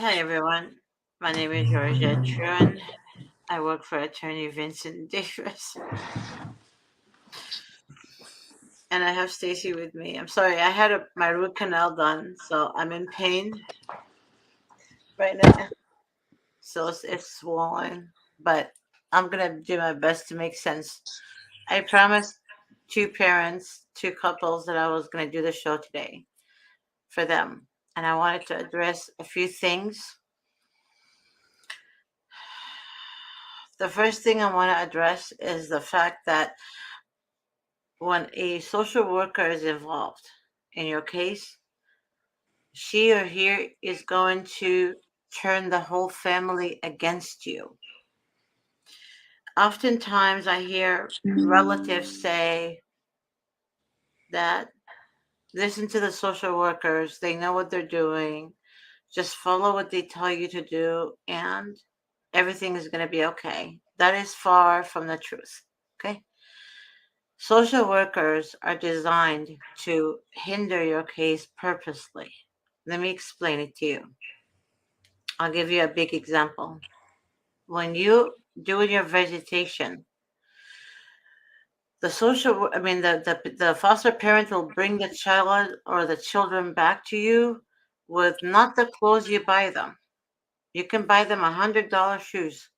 Hi everyone, my name is Georgia Truan. I work for attorney Vincent Davis, and I have Stacy with me. I'm sorry, I had my root canal done, so I'm in pain right now. So it's swollen, but I'm gonna do my best to make sense. I promised two parents, two couples, that I was gonna do the show today for them, and I wanted to address a few things. The first thing I want to address is the fact that when a social worker is involved in your case, she or he is going to turn the whole family against you. Oftentimes, I hear relatives say that listen to the social workers, they know what they're doing, just follow what they tell you to do, and everything is going to be okay. That is far from the truth. Okay. Social workers are designed to hinder your case purposely. Let me explain it to you. I'll give you a big example. When you do your visitation, the foster parent will bring the child or the children back to you with not the clothes you buy them. You can buy them $100 shoes.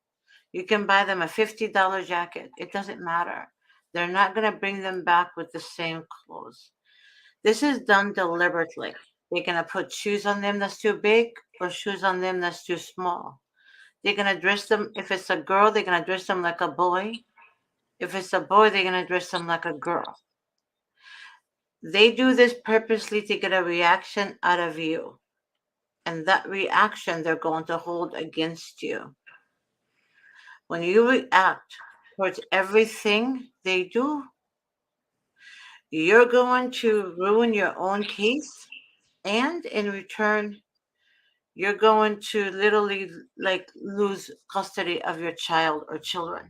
You can buy them a $50 jacket. It doesn't matter. They're not going to bring them back with the same clothes. This is done deliberately. They're going to put shoes on them that's too big or shoes on them that's too small. They're going to dress them, if it's a girl, they're going to dress them like a boy. If it's a boy, they're going to dress them like a girl. They do this purposely to get a reaction out of you. And that reaction they're going to hold against you. When you react towards everything they do, you're going to ruin your own case. And in return, you're going to literally like lose custody of your child or children.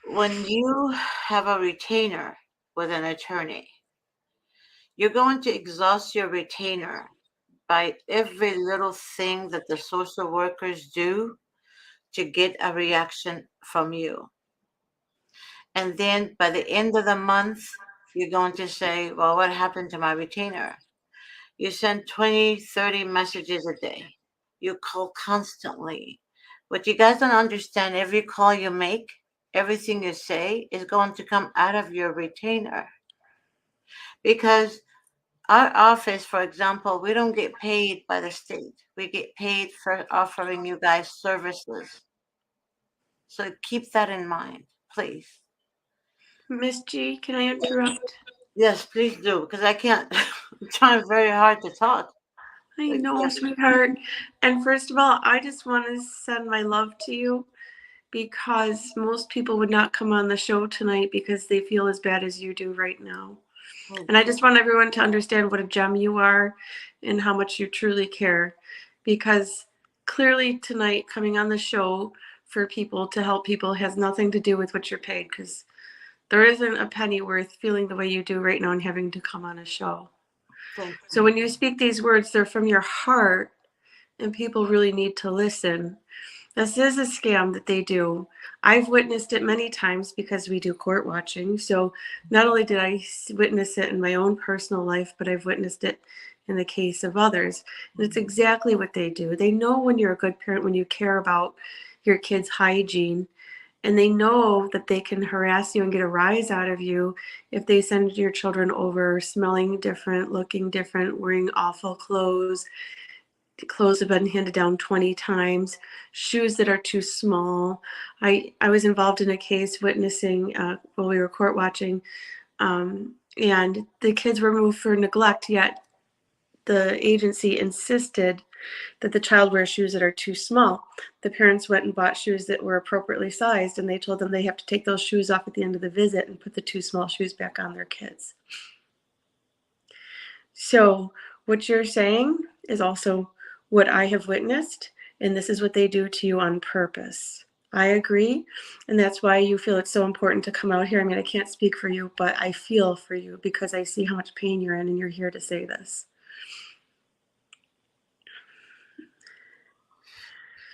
When you have a retainer with an attorney, you're going to exhaust your retainer by every little thing that the social workers do to get a reaction from you. And then by the end of the month, you're going to say, well, what happened to my retainer? You send 20, 30 messages a day. You call constantly. What you guys don't understand, every call you make, everything you say is going to come out of your retainer. Because our office, for example, we don't get paid by the state. We get paid for offering you guys services. So keep that in mind, please. Miss G, can I interrupt? Yes, please do, because I can't. I'm trying very hard to talk. I But know, yes, sweetheart. And first of all, I just want to send my love to you because most people would not come on the show tonight because they feel as bad as you do right now. thank And I you. just want everyone to understand what a gem you are and how much you truly care. Because clearly, tonight, coming on the show for people to help people has nothing to do with what you're paid because there isn't a penny worth feeling the way you do right now and having to come on a show. Thank So you. when you speak these words, they're from your heart, and people really need to listen. This is a scam that they do. I've witnessed it many times because we do court watching. So not only did I witness it in my own personal life, but I've witnessed it in the case of others. And it's exactly what they do. They know when you're a good parent, when you care about your kids' hygiene, and they know that they can harass you and get a rise out of you if they send your children over smelling different, looking different, wearing awful clothes, clothes have been handed down 20 times, shoes that are too small. I was involved in a case witnessing while we were court watching, and the kids were removed for neglect, yet the agency insisted that the child wear shoes that are too small. The parents went and bought shoes that were appropriately sized, and they told them they have to take those shoes off at the end of the visit and put the too small shoes back on their kids. So, what you're saying is also what I have witnessed, and this is what they do to you on purpose. I agree, and that's why you feel it's so important to come out here. I mean, I can't speak for you, but I feel for you because I see how much pain you're in, and you're here to say this.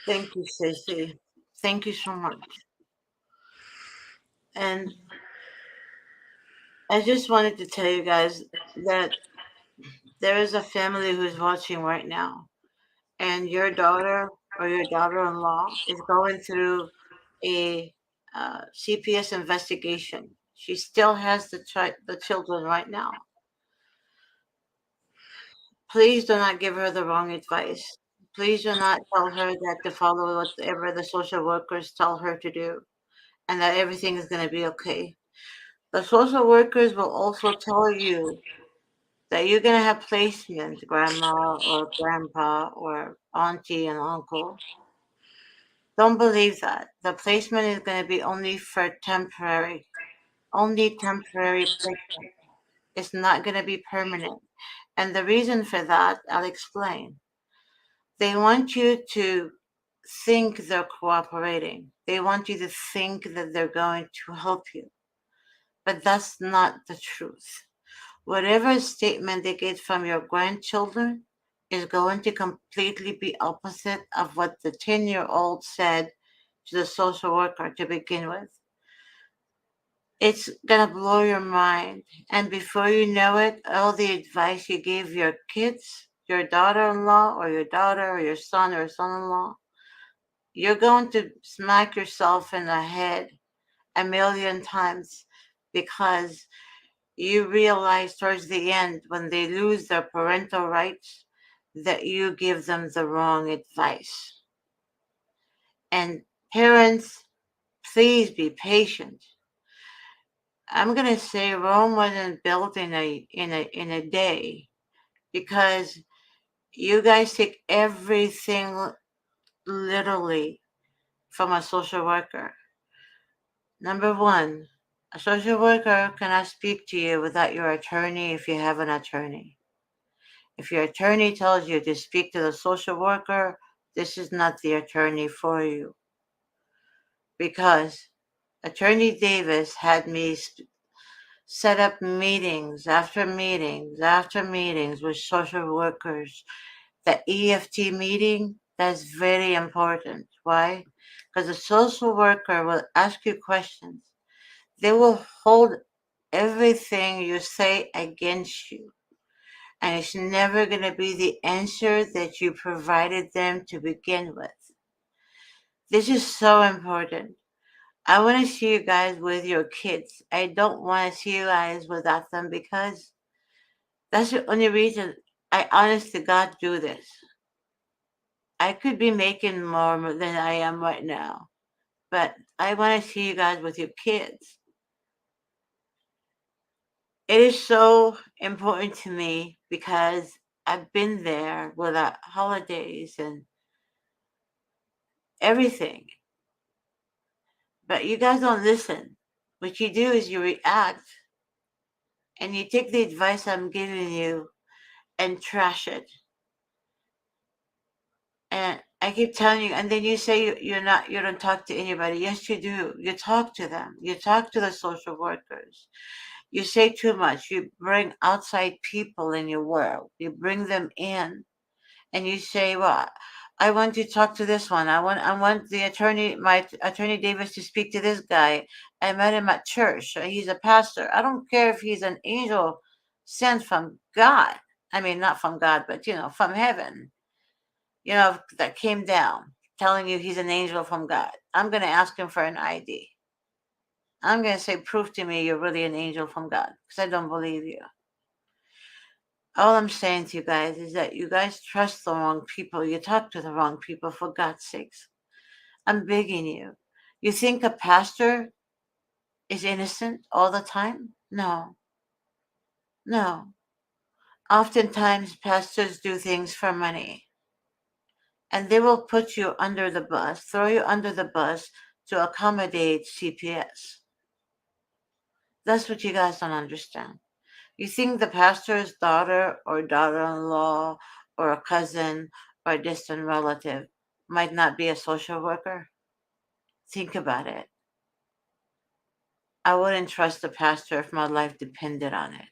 Thank you, Stacey. Thank you so much. And I just wanted to tell you guys that there is a family who's watching right now, and your daughter or your daughter-in-law is going through a CPS investigation. She still has the children right now. Please do not give her the wrong advice. Please do not tell her that to follow whatever the social workers tell her to do and that everything is going to be okay. The social workers will also tell you that you're going to have placement, grandma or grandpa or auntie and uncle. Don't believe that. The placement is going to be only temporary placement. It's not going to be permanent. And the reason for that, I'll explain. They want you to think they're cooperating. They want you to think that they're going to help you. But that's not the truth. Whatever statement they get from your grandchildren is going to completely be opposite of what the 10-year-old said to the social worker to begin with. It's going to blow your mind. And before you know it, all the advice you gave your kids, your daughter-in-law or your daughter or your son or son-in-law, you're going to smack yourself in the head a million times because you realize towards the end when they lose their parental rights that you give them the wrong advice. And parents, please be patient. I'm gonna say Rome wasn't built in a day because you guys take everything literally from a social worker. Number one, a social worker cannot speak to you without your attorney if you have an attorney. If your attorney tells you to speak to the social worker, this is not the attorney for you. Because Attorney Davis had me set up meetings after meetings after meetings with social workers. The EFT meeting, that's very important. Why? Because the social worker will ask you questions. They will hold everything you say against you. And it's never going to be the answer that you provided them to begin with. This is so important. I want to see you guys with your kids. I don't want to see you guys without them because that's the only reason I honest to God do this. I could be making more than I am right now, but I want to see you guys with your kids. It is so important to me because I've been there with the holidays and everything. But you guys don't listen. What you do is you react and you take the advice I'm giving you and trash it. And I keep telling you, and then you say you don't talk to anybody. Yes, you do. You talk to them. You talk to the social workers. You say too much. You bring outside people in your world. You bring them in and you say, "Well, I want to talk to this one. I want my attorney Davis to speak to this guy. I met him at church. He's a pastor. I don't care if he's an angel sent from God. I mean, not from God, but from heaven. That came down, telling you he's an angel from God. I'm gonna ask him for an ID. I'm gonna say, prove to me you're really an angel from God, because I don't believe you." All I'm saying to you guys is that you guys trust the wrong people. You talk to the wrong people, for God's sakes. I'm begging you. You think a pastor is innocent all the time? No, no. Oftentimes, pastors do things for money, and they will put you under the bus, throw you under the bus to accommodate CPS. That's what you guys don't understand. You think the pastor's daughter or daughter-in-law or a cousin or a distant relative might not be a social worker? Think about it. I wouldn't trust a pastor if my life depended on it.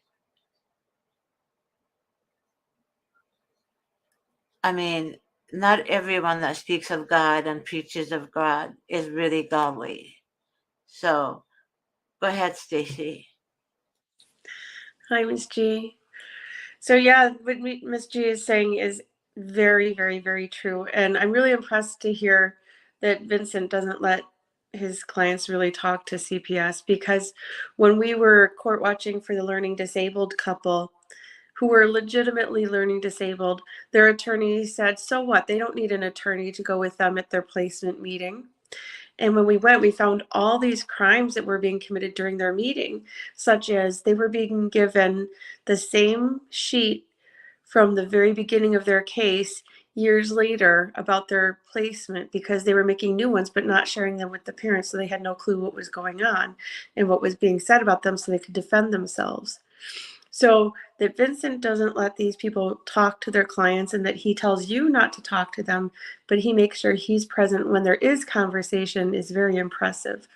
I mean, not everyone that speaks of God and preaches of God is really godly. So go ahead, Stacy. Hi, Miss G. So yeah, what Miss G is saying is very, very, very true, and I'm really impressed to hear that Vincent doesn't let his clients really talk to CPS, because when we were court watching for the learning disabled couple who were legitimately learning disabled, their attorney said, so what? They don't need an attorney to go with them at their placement meeting. And when we went, we found all these crimes that were being committed during their meeting, such as they were being given the same sheet from the very beginning of their case years later about their placement, because they were making new ones but not sharing them with the parents, so they had no clue what was going on and what was being said about them so they could defend themselves. So that Vincent doesn't let these people talk to their clients, and that he tells you not to talk to them, but he makes sure he's present when there is conversation, is very impressive.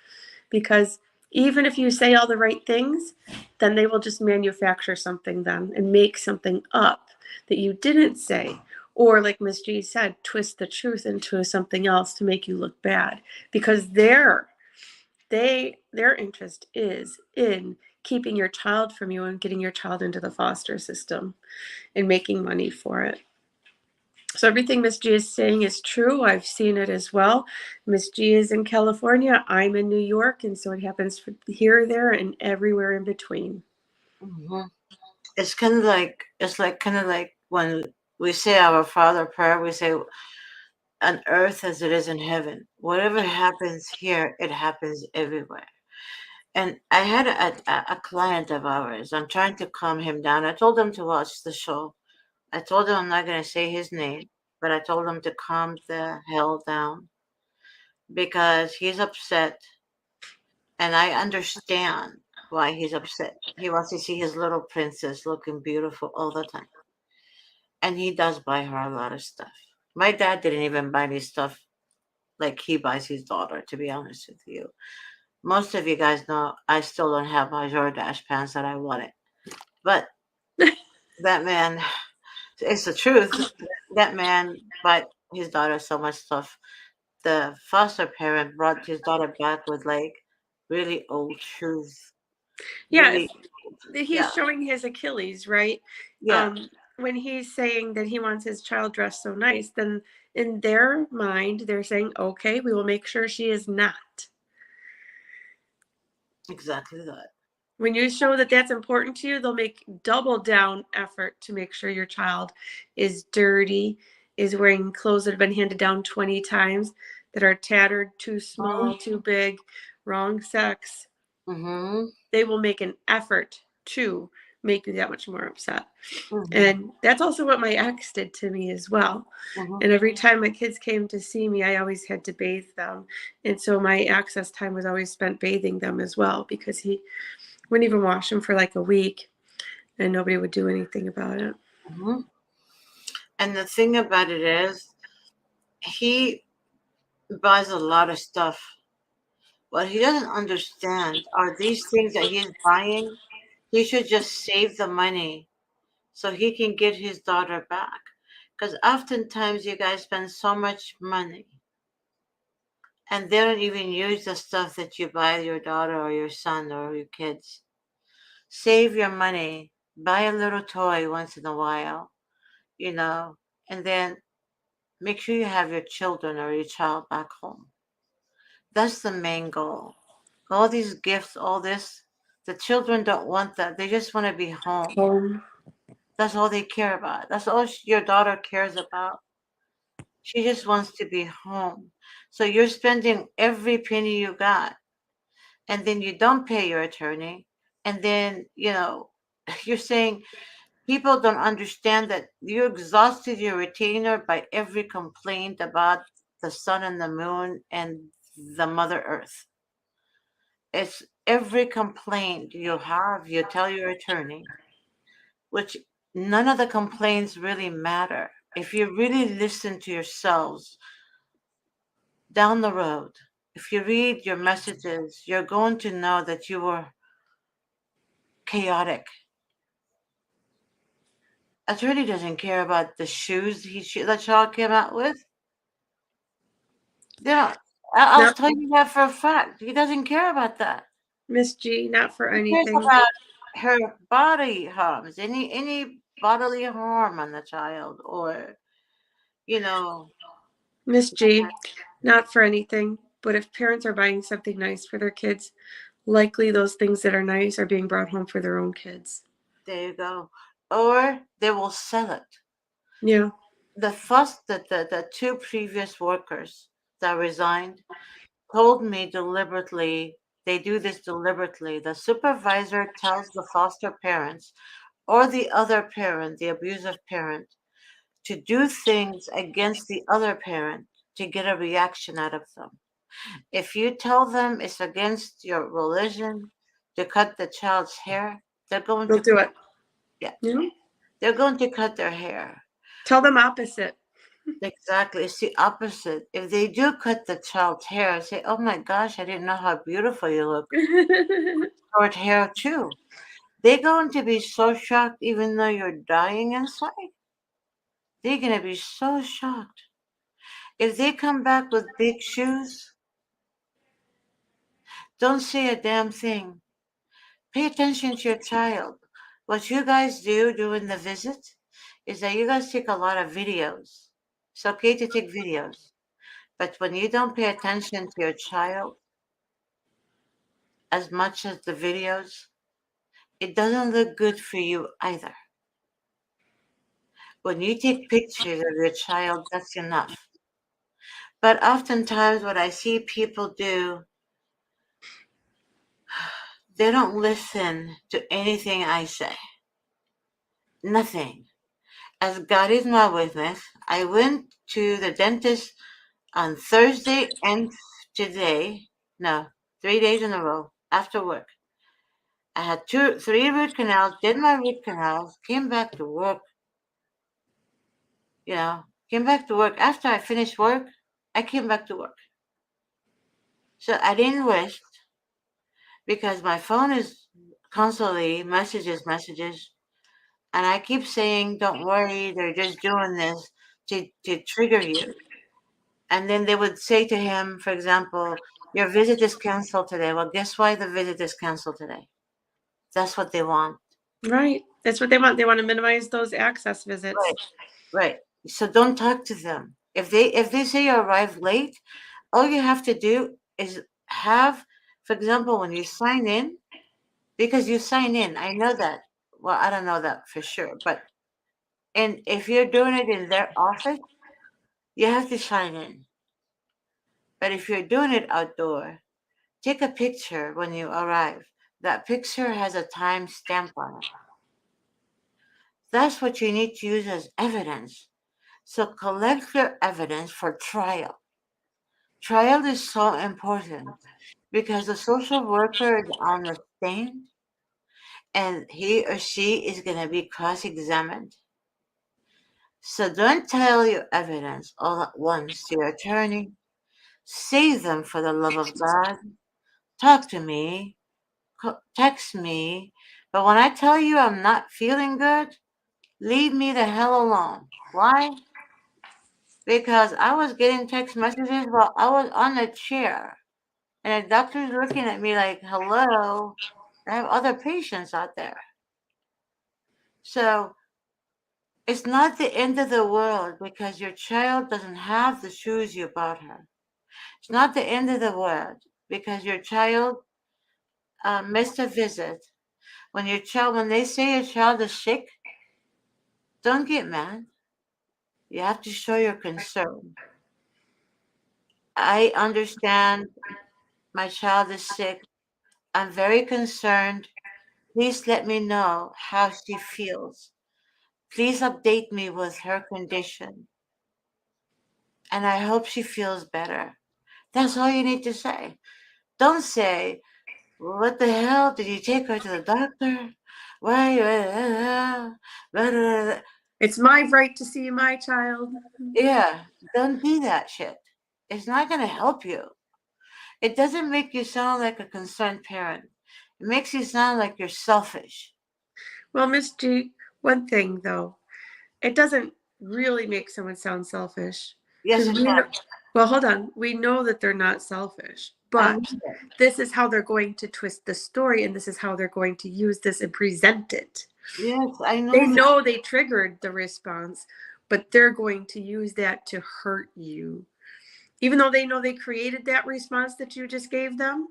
Because even if you say all the right things, then they will just manufacture something then and make something up that you didn't say. Or, like Miss G said, twist the truth into something else to make you look bad, because their interest is in keeping your child from you and getting your child into the foster system and making money for it. So everything Miss G is saying is true. I've seen it as well. Miss G is in California. I'm in New York, and so it happens here, there, and everywhere in between. Hmm. It's kind of like when we say our Father prayer. We say, "On earth as it is in heaven." Whatever happens here, it happens everywhere. And I had a client of ours. I'm trying to calm him down. I told him to watch the show. I told him I'm not going to say his name, but I told him to calm the hell down because he's upset, and I understand why he's upset. He wants to see his little princess looking beautiful all the time, and he does buy her a lot of stuff. My dad didn't even buy me stuff like he buys his daughter, to be honest with you. Most of you guys know I still don't have my Jordache pants that I wanted. But that man, it's the truth. That man bought his daughter so much stuff. The foster parent brought his daughter back with like really old shoes. Yeah, Really, he's yeah, showing his Achilles, right? yeah, When he's saying that he wants his child dressed so nice, then in their mind, they're saying, okay, we will make sure she is not. exactly that. When you show that that's important to you, they'll make double down effort to make sure your child is dirty, is wearing clothes that have been handed down 20 times, that are tattered, too small, too big, wrong sex. Mm-hmm. They will make an effort to make you that much more upset. Mm-hmm. And that's also what my ex did to me as well. Mm-hmm. And every time my kids came to see me, I always had to bathe them. And so my access time was always spent bathing them as well, because he wouldn't even wash them for like a week and nobody would do anything about it. Mm-hmm. And the thing about it is, he buys a lot of stuff. What he doesn't understand are these things that he's buying. He should just save the money so he can get his daughter back. Because oftentimes you guys spend so much money and they don't even use the stuff that you buy your daughter or your son or your kids. Save your money, buy a little toy once in a while, you know, and then make sure you have your children or your child back home. That's the main goal. All these gifts, all this, the children don't want that. They just want to be home. Home. That's all they care about. That's all your daughter cares about. She just wants to be home. So you're spending every penny you got, and then you don't pay your attorney, and then, you're saying people don't understand that you exhausted your retainer by every complaint about the sun and the moon and the Mother Earth. It's every complaint you have, you tell your attorney, which none of the complaints really matter. If you really listen to yourselves down the road, if you read your messages, you're going to know that you were chaotic. Attorney doesn't care about the shoes the child came out with. They don't. I'll Not tell you that for a fact. He doesn't care about that. Miss G, not for He cares anything. about her body harms, any bodily harm on the child, or you know, Miss G, not for anything. But if parents are buying something nice for their kids, likely those things that are nice are being brought home for their own kids. there you go. Or they will sell it. Yeah. The two previous workers that resigned told me deliberately, they do this deliberately. The supervisor tells the foster parents or the other parent, the abusive parent, to do things against the other parent to get a reaction out of them. If you tell them it's against your religion to cut the child's hair, they're going They'll to do cut, it. yeah, You know? they're going to cut their hair. Tell them opposite. Exactly. It's the opposite. If they do cut the child's hair, say, "Oh my gosh, I didn't know how beautiful you look." Short hair too. They're going to be so shocked, even though you're dying inside. They're going to be so shocked. If they come back with big shoes, don't say a damn thing. Pay attention to your child. What you guys do during the visit is that you guys take a lot of videos. It's okay to take videos. But when you don't pay attention to your child as much as the videos, it doesn't look good for you either. When you take pictures of your child, that's enough. But oftentimes, what I see people do, they don't listen to anything I say. Nothing. As God is my witness, I went to the dentist on Thursday and today. No, 3 days in a row after work. I had three root canals, did my root canals, came back to work, came back to work. After I finished work, I came back to work. So I didn't waste because my phone is constantly messages, and I keep saying, "Don't worry, they're just doing this to trigger you." And then they would say to him, for example, "Your visit is canceled today." Well, guess why the visit is canceled today? That's what they want. Right. That's what they want. They want to minimize those access visits. Right, right. So don't talk to them. If they say you arrive late, all you have to do is have, for example, when you sign in, because you sign in, I know that. Well, I don't know that for sure, but and if you're doing it in their office, you have to sign in. But if you're doing it outdoor, take a picture when you arrive. That picture has a time stamp on it. That's what you need to use as evidence. So collect your evidence for trial. Trial is so important because the social worker is on the stand and he or she is going to be cross examined. So don't tell your evidence all at once to your attorney. Save them for the love of God. Talk to me, text me. But when I tell you I'm not feeling good, leave me the hell alone. Why? Because I was getting text messages while I was on the chair. And the doctor's looking at me like, hello, I have other patients out there. So it's not the end of the world because your child doesn't have the shoes you bought her. It's not the end of the world because your child missed a visit. When they say your child is sick, don't get mad. You have to show your concern. I understand my child is sick. I'm very concerned. Please let me know how she feels. Please update me with her condition. And I hope she feels better. That's all you need to say. Don't say, what the hell? Did you take her to the doctor? Why? It's my right to see my child. Yeah, don't do that shit. It's not going to help you. It doesn't make you sound like a concerned parent. It makes you sound like you're selfish. Well, Miss G, one thing though. it doesn't really make someone sound selfish Yes, because it we does. know, well, hold on, we know that they're not selfish, I know but that. this is how they're going to twist the story, and this is how they're going to use this and present it. Yes, I They know that. know they triggered the response, but they're going to use that to hurt you. Even though they know they created that response that you just gave them,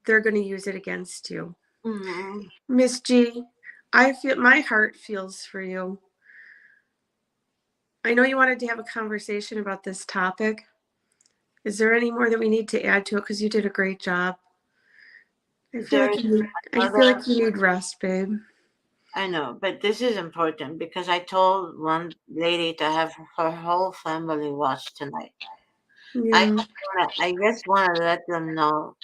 they're going to use it against you. Mhm. Miss G, I feel my heart feels for you. I know you wanted to have a conversation about this topic. Is there any more that we need to add to it? Because you did a great job. There's I feel another, like you need rest, babe. I know, but this is important because I told one lady to have her whole family watch tonight. Yeah. I just want to let them know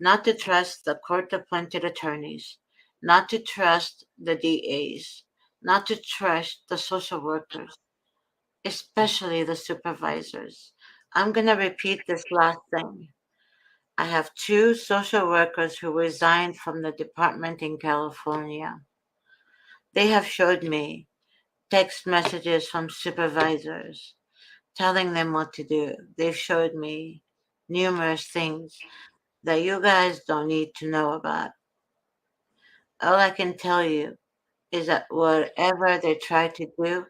not to trust the court appointed attorneys, not to trust the DAs, not to trust the social workers, especially the supervisors. I'm going to repeat this last thing. I have two social workers who resigned from the department in California. They have showed me text messages from supervisors telling them what to do. They've showed me numerous things that you guys don't need to know about. All I can tell you is that whatever they try to do,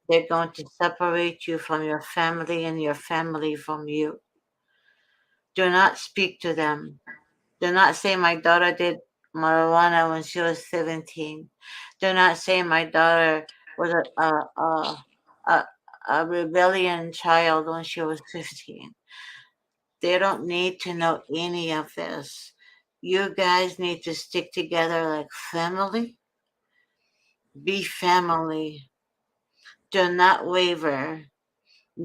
they're going to separate you from your family and your family from you. Do not speak to them. Do not say my daughter did marijuana when she was 17. Do not say my daughter was a, a rebellion child when she was 15. They don't need to know any of this. You guys need to stick together like family. Be family. Do not waver.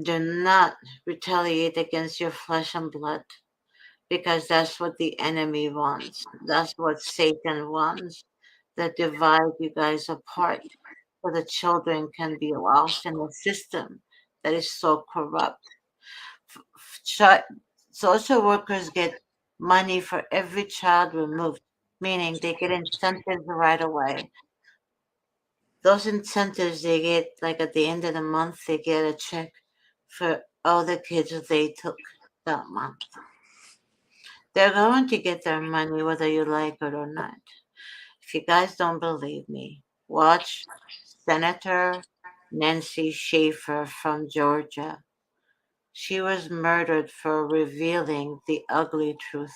Do not retaliate against your flesh and blood because that's what the enemy wants. That's what Satan wants. That divide you guys apart so the children can be lost in a system that is so corrupt. Chi- Social workers get money for every child removed, meaning they get incentives right away. Those incentives they get, like at the end of the month, they get a check for all the kids they took that month. They're going to get their money whether you like it or not. If you guys don't believe me, watch Senator Nancy Schaefer from Georgia. She was murdered for revealing the ugly truth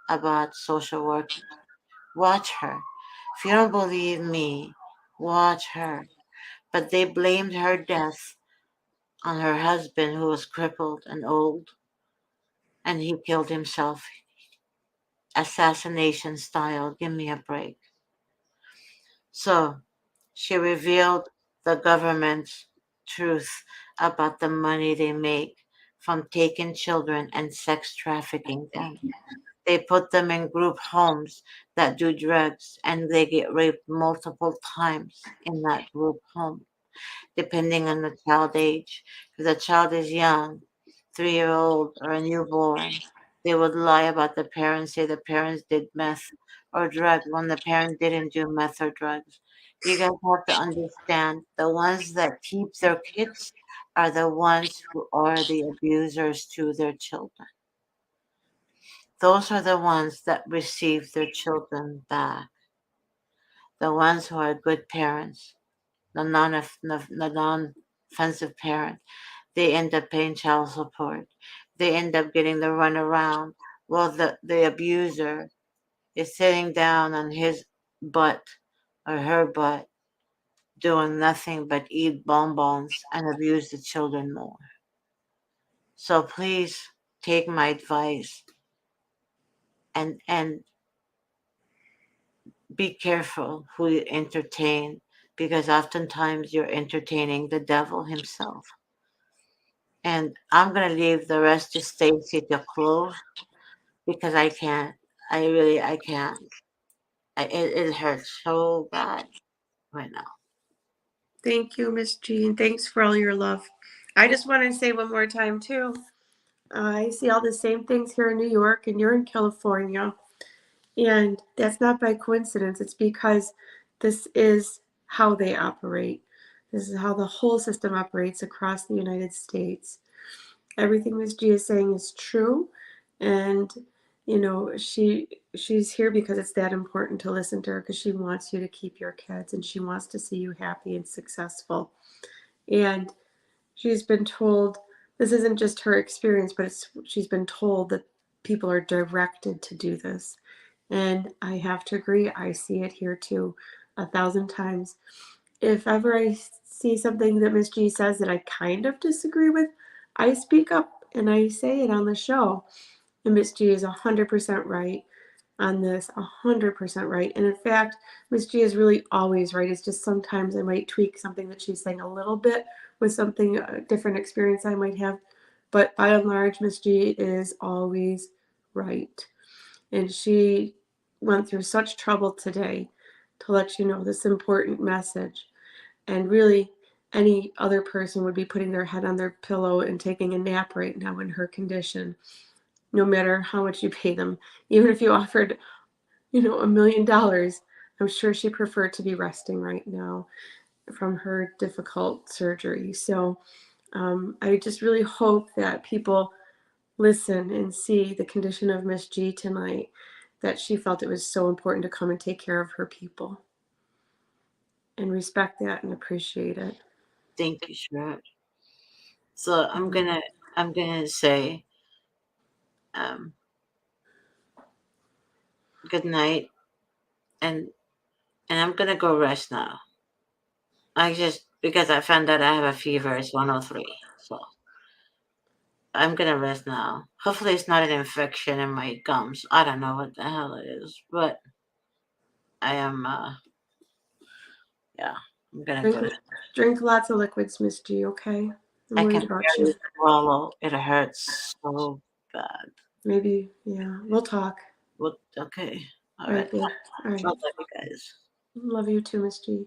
about social work. Watch her. If you don't believe me, watch her. But they blamed her death on her husband, who was crippled and old, and he killed himself assassination style. Give me a break. So she revealed the government's truth about the money they make from taking children and sex trafficking them. They put them in group homes that do drugs and they get raped multiple times in that group home, depending on the child age. If the child is young, 3 year old or a newborn, they would lie about the parents, say the parents did meth or drugs when the parents didn't do meth or drugs. You guys have to understand the ones that keep their kids are the ones who are the abusers to their children. Those are the ones that receive their children back. The ones who are good parents, the non-offensive parent, they end up paying child support. They end up getting the runaround. Well, the abuser is sitting down on his butt or her butt, doing nothing but eat bonbons and abuse the children more. So please take my advice and be careful who you entertain because oftentimes you're entertaining the devil himself. And I'm gonna leave the rest to Stacy to close because I can't. I can't. It hurts so bad right now. Thank you, Miss Jean. Thanks for all your love. I just want to say one more time, too. I see all the same things here in New York, and you're in California. And that's not by coincidence. It's because this is how they operate. This is how the whole system operates across the United States. Everything Miss G is saying is true, and you know she's here because it's that important to listen to her, because she wants you to keep your kids and she wants to see you happy and successful. And she's been told, this isn't just her experience, but she's been told that people are directed to do this. And I have to agree, I see it here too 1,000 times. If ever I see something that Miss G says that I kind of disagree with, I speak up and I say it on the show. And Miss G is 100% right on this, 100% right. And in fact, Miss G is really always right. It's just sometimes I might tweak something that she's saying a little bit with something, a different experience I might have. But by and large, Miss G is always right. And she went through such trouble today to let you know this important message. And really, any other person would be putting their head on their pillow and taking a nap right now in her condition, no matter how much you pay them. Even if you offered, $1 million, I'm sure she preferred to be resting right now from her difficult surgery. So I just really hope that people listen and see the condition of Miss G tonight, that she felt it was so important to come and take care of her people, and respect that and appreciate it. Thank you, sure. So I'm gonna say um, good night, and I'm gonna go rest now. I just because I found out I have a fever. It's 103, so I'm gonna rest now. Hopefully, it's not an infection in my gums. I don't know what the hell it is, but I am. Yeah, I'm gonna Drink, go to. drink lots of liquids, Miss G, okay? I'm I worried can about barely you. swallow. It hurts so bad. Maybe, yeah, we'll talk. What? Okay. All All right. right, babe. All I right. love you guys. Love you too, Miss G.